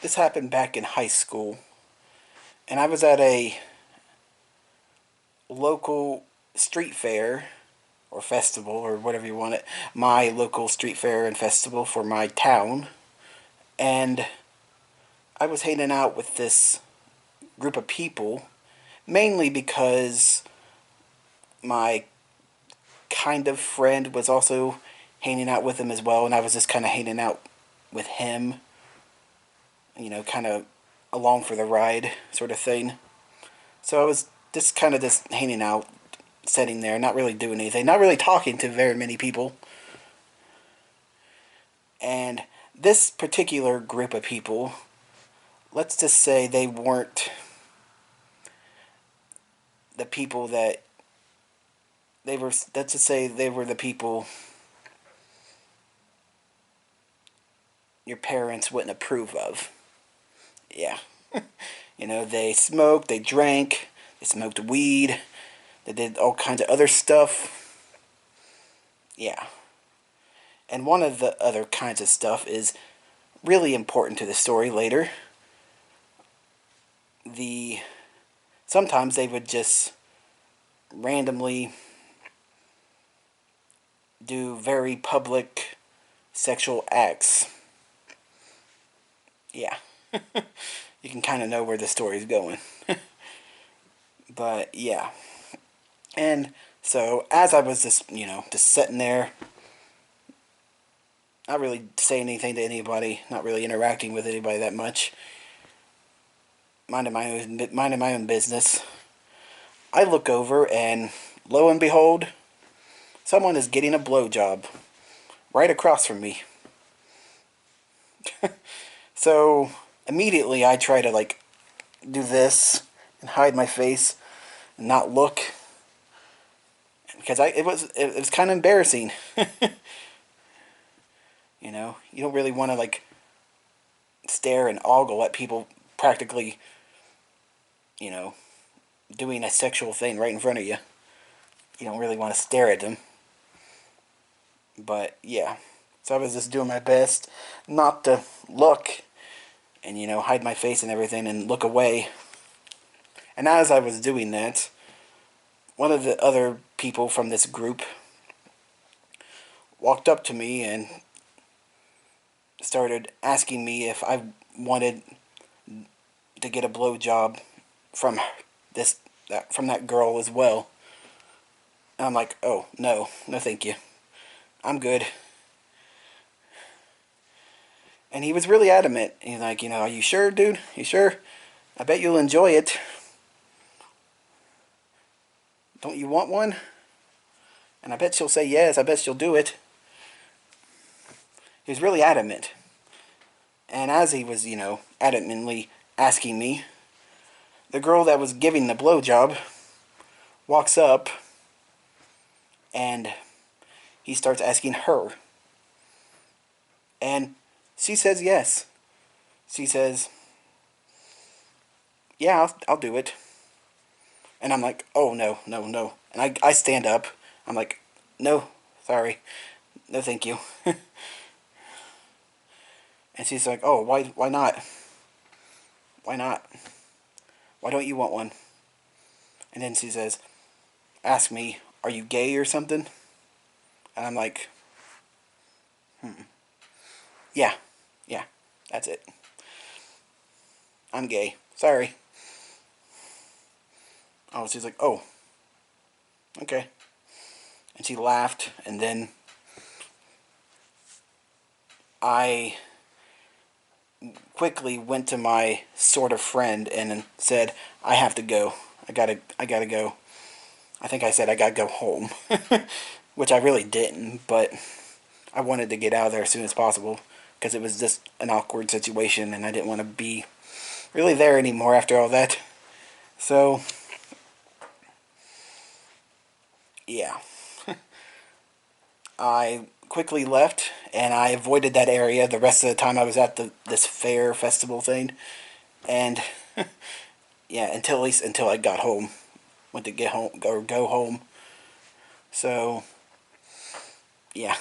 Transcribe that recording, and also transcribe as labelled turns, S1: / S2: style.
S1: this happened back in high school, and I was at a local street fair or festival or whatever you want it, my local street fair and festival for my town, and I was hanging out with this group of people mainly because my kind of friend was also hanging out with him as well, and I was just kind of hanging out with him, kind of along for the ride sort of thing. So I was just kind of just hanging out, sitting there, not really doing anything, not really talking to very many people. And this particular group of people, let's just say they weren't the people that they were, let's just say they were the people your parents wouldn't approve of. Yeah. They smoked, they drank, they smoked weed, they did all kinds of other stuff. Yeah. And one of the other kinds of stuff is really important to the story later. The Sometimes they would just randomly do very public sexual acts. Yeah. You can kind of know where the story's going. But yeah. And so as I was just sitting there, not really saying anything to anybody, not really interacting with anybody that much, minding my own business, I look over and lo and behold, someone is getting a blowjob right across from me. So immediately I try to do this and hide my face and not look because it was kind of embarrassing. You don't really want to stare and ogle at people practically, you know, doing a sexual thing right in front of you. You don't really want to stare at them. But yeah, so I was just doing my best not to look and hide my face and everything and look away. And as I was doing that, one of the other people from this group walked up to me and started asking me if I wanted to get a blowjob from from that girl as well. And I'm like, oh no, no, thank you, I'm good. And he was really adamant. He's like, are you sure, dude? You sure? I bet you'll enjoy it. Don't you want one? And I bet she'll say yes. I bet she'll do it. He was really adamant. And as he was, adamantly asking me, the girl that was giving the blowjob walks up and he starts asking her. And she says yes. She says, yeah, I'll do it. And I'm like, oh, no, no, no. And I stand up. I'm like, no, sorry. No, thank you. And she's like, oh, why not? Why not? Why don't you want one? And then she says, ask me, are you gay or something? And I'm like, yeah, yeah, that's it. I'm gay. Sorry. Oh, she's like, oh, okay. And she laughed, and then I quickly went to my sort of friend and said, I have to go. I gotta go. I think I said I gotta go home. Which I really didn't, but I wanted to get out of there as soon as possible because it was just an awkward situation and I didn't want to be really there anymore after all that. So, yeah. I quickly left and I avoided that area the rest of the time I was at this fair festival thing. And yeah, at least until I got home. Went to get home or go home. So, yeah.